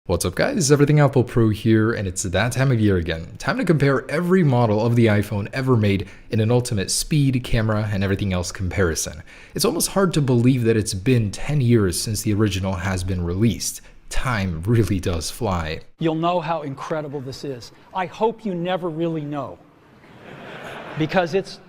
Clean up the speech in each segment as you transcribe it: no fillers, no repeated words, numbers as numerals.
What's up guys, Everything Apple Pro here, and it's that time of year again. Time to compare every model of the iPhone ever made in an ultimate speed, camera, and everything else comparison. It's almost hard to believe that it's been 10 years since the original has been released. Time really does fly. You'll know how incredible this is. I hope you never really know, because it's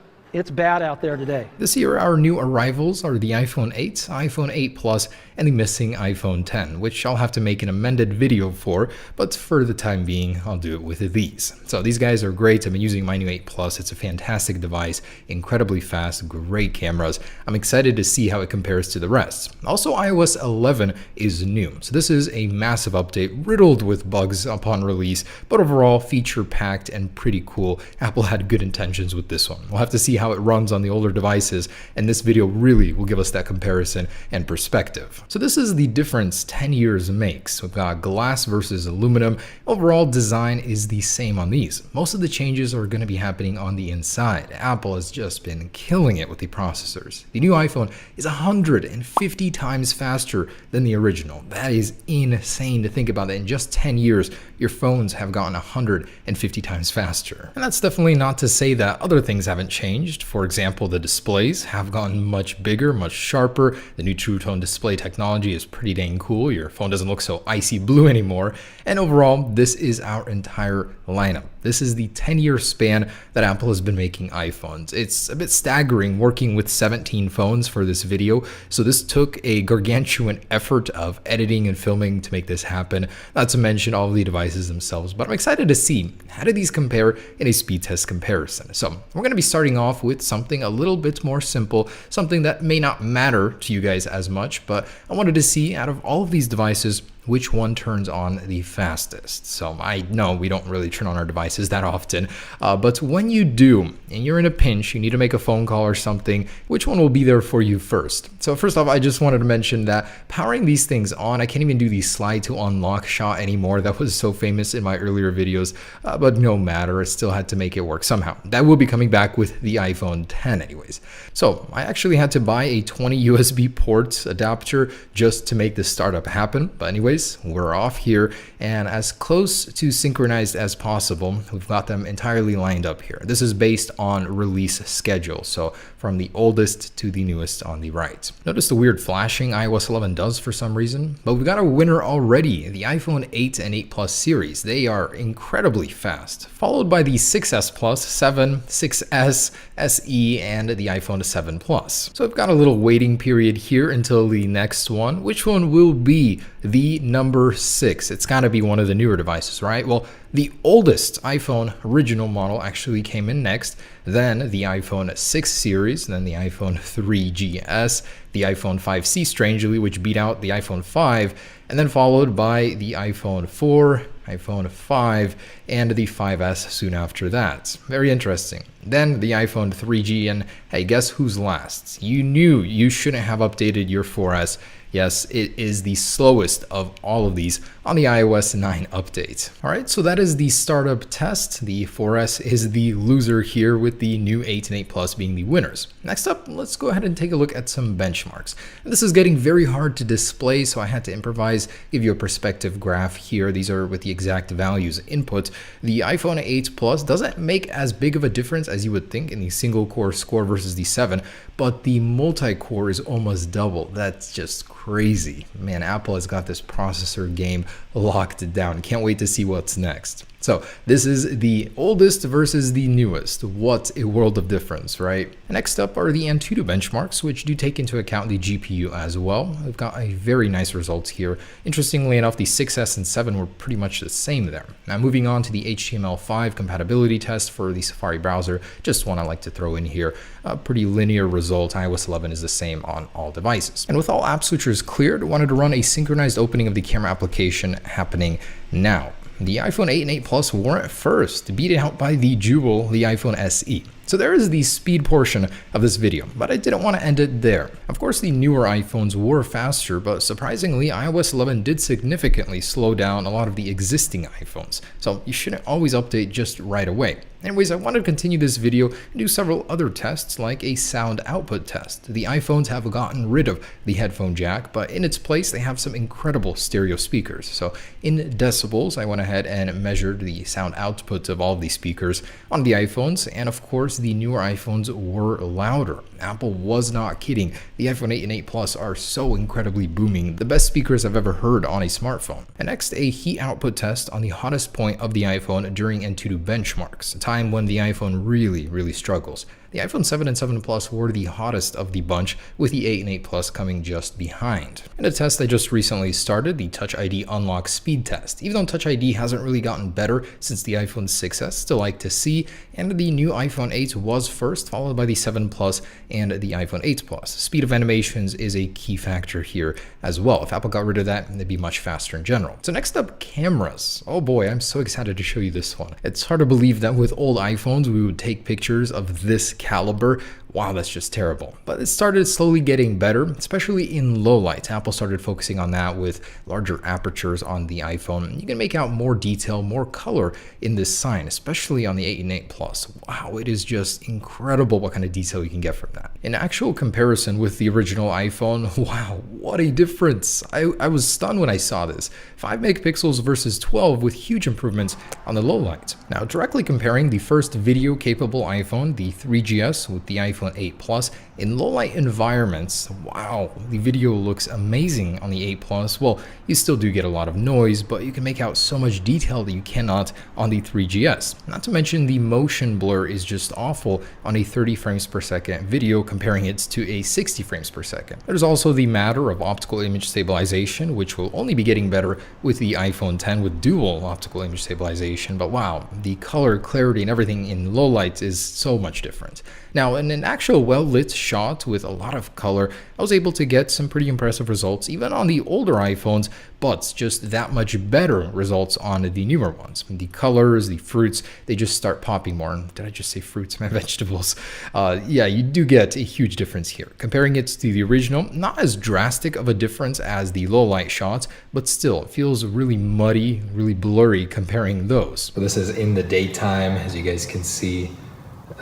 bad out there today. This year, our new arrivals are the iPhone 8, iPhone 8 Plus, and the missing iPhone 10, which I'll have to make an amended video for, but for the time being, I'll do it with these. So these guys are great. I've been using my new 8 Plus. It's a fantastic device, incredibly fast, great cameras. I'm excited to see how it compares to the rest. Also, iOS 11 is new. So this is a massive update, riddled with bugs upon release, but overall feature-packed and pretty cool. Apple had good intentions with this one. We'll have to see how it runs on the older devices, and this video really will give us that comparison and perspective. So this is the difference 10 years makes. We've got glass versus aluminum. Overall design is the same on these. Most of the changes are going to be happening on the inside. Apple has just been killing it with the processors. The new iPhone is 150 times faster than the original. That is insane to think about that in just 10 years, your phones have gotten 150 times faster. And that's definitely not to say that other things haven't changed. For example, the displays have gotten much bigger, much sharper. The new True Tone display technology is pretty dang cool. Your phone doesn't look so icy blue anymore. And overall, this is our entire lineup. This is the 10-year span that Apple has been making iPhones. It's a bit staggering working with 17 phones for this video. So this took a gargantuan effort of editing and filming to make this happen, not to mention all of the devices themselves. But I'm excited to see how do these compare in a speed test comparison. So we're going to be starting off with something a little bit more simple, something that may not matter to you guys as much, but I wanted to see out of all of these devices, which one turns on the fastest. So I know we don't really turn on our devices that often, but when you do, and you're in a pinch, you need to make a phone call or something, which one will be there for you first? So first off, I just wanted to mention that powering these things on, I can't even do the slide to unlock shot anymore. That was so famous in my earlier videos, but no matter, I still had to make it work somehow. That will be coming back with the iPhone 10 anyways. So I actually had to buy a 20 USB port adapter just to make this startup happen, but anyways, we're off here, and as close to synchronized as possible. We've got them entirely lined up here. This is based on release schedule, so from the oldest to the newest on the right. Notice the weird flashing iOS 11 does for some reason, but we've got a winner already, the iPhone 8 and 8 Plus series. They are incredibly fast, followed by the 6S Plus, 7, 6S, SE, and the iPhone 7 Plus. So I've got a little waiting period here until the next one. Which one will be the number 6? It's got to be one of the newer devices, right? Well, the oldest iPhone original model actually came in next, then the iPhone 6 series, then the iPhone 3GS, the iPhone 5C strangely, which beat out the iPhone 5, and then followed by the iPhone 4, iPhone 5, and the 5S soon after that. Very interesting. Then the iPhone 3G, and hey, guess who's last? You knew you shouldn't have updated your 4S. Yes, it is the slowest of all of these on the iOS 9 update. All right, so that is the startup test. The 4S is the loser here, with the new 8 and 8 Plus being the winners. Next up, let's go ahead and take a look at some benchmarks. And this is getting very hard to display, so I had to improvise, give you a perspective graph here. These are with the exact values input. The iPhone 8 Plus doesn't make as big of a difference as you would think in the single core score versus the 7, but the multi-core is almost double. That's just crazy. Man, Apple has got this processor game locked down. Can't wait to see what's next. So this is the oldest versus the newest. What a world of difference, right? Next up are the Antutu benchmarks, which do take into account the GPU as well. We've got a very nice results here. Interestingly enough, the 6S and 7 were pretty much the same there. Now moving on to the HTML5 compatibility test for the Safari browser, just one I like to throw in here. A pretty linear result. iOS 11 is the same on all devices. And with all app switchers cleared, I wanted to run a synchronized opening of the camera application happening now. The iPhone 8 and 8 Plus weren't first, beat out by the Jewel, the iPhone SE. So there is the speed portion of this video, but I didn't want to end it there. Of course, the newer iPhones were faster, but surprisingly, iOS 11 did significantly slow down a lot of the existing iPhones. So you shouldn't always update just right away. Anyways, I wanted to continue this video and do several other tests like a sound output test. The iPhones have gotten rid of the headphone jack, but in its place they have some incredible stereo speakers. So in decibels, I went ahead and measured the sound output of all of these speakers on the iPhones, and of course the newer iPhones were louder. Apple was not kidding. The iPhone 8 and 8 Plus are so incredibly booming, the best speakers I've ever heard on a smartphone. And next, a heat output test on the hottest point of the iPhone during Antutu benchmarks, a time when the iPhone really struggles. The iPhone 7 and 7 Plus were the hottest of the bunch, with the 8 and 8 Plus coming just behind. And a test I just recently started, the Touch ID unlock speed test. Even though Touch ID hasn't really gotten better since the iPhone 6s, still like to see, and the new iPhone 8 was first, followed by the 7 Plus and the iPhone 8 Plus. Speed of animations is a key factor here as well. If Apple got rid of that, they'd be much faster in general. So next up, cameras. Oh boy, I'm so excited to show you this one. It's hard to believe that with old iPhones, we would take pictures of this caliber. Wow, that's just terrible. But it started slowly getting better, especially in low light. Apple started focusing on that with larger apertures on the iPhone. You can make out more detail, more color in this sign, especially on the 8 and 8 Plus. Wow, it is just incredible what kind of detail you can get from that. In actual comparison with the original iPhone, wow, what a difference. I was stunned when I saw this. 5 megapixels versus 12 with huge improvements on the low light. Now, directly comparing the first video-capable iPhone, the 3GS, with the iPhone 8 Plus, in low light environments, wow, the video looks amazing on the 8 Plus. Well, you still do get a lot of noise, but you can make out so much detail that you cannot on the 3GS. Not to mention the motion blur is just awful on a 30 frames per second video comparing it to a 60 frames per second. There's also the matter of optical image stabilization, which will only be getting better with the iPhone 10 with dual optical image stabilization, but wow, the color, clarity, and everything in low light is so much different. Now, in an actual well-lit shot with a lot of color, I was able to get some pretty impressive results even on the older iPhones, but just that much better results on the newer ones. The colors, the fruits, they just start popping more. Did I just say fruits? My vegetables. Yeah, you do get a huge difference here. Comparing it to the original, not as drastic of a difference as the low light shots, but still, it feels really muddy, really blurry comparing those. So this is in the daytime, as you guys can see.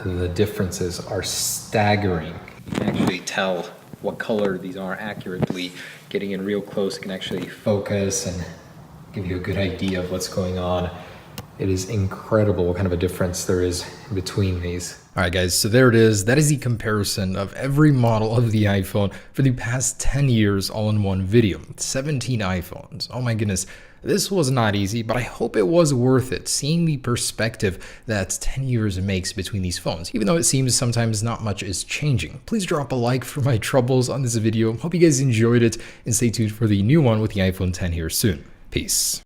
The differences are staggering. You can actually tell what color these are accurately. Getting in real close can actually focus and give you a good idea of what's going on. It is incredible what kind of a difference there is in between these. Alright guys, so there it is. That is the comparison of every model of the iPhone for the past 10 years all in one video. 17 iPhones. Oh my goodness. This was not easy, but I hope it was worth it, seeing the perspective that 10 years makes between these phones, even though it seems sometimes not much is changing. Please drop a like for my troubles on this video. Hope you guys enjoyed it, and stay tuned for the new one with the iPhone 10 here soon. Peace.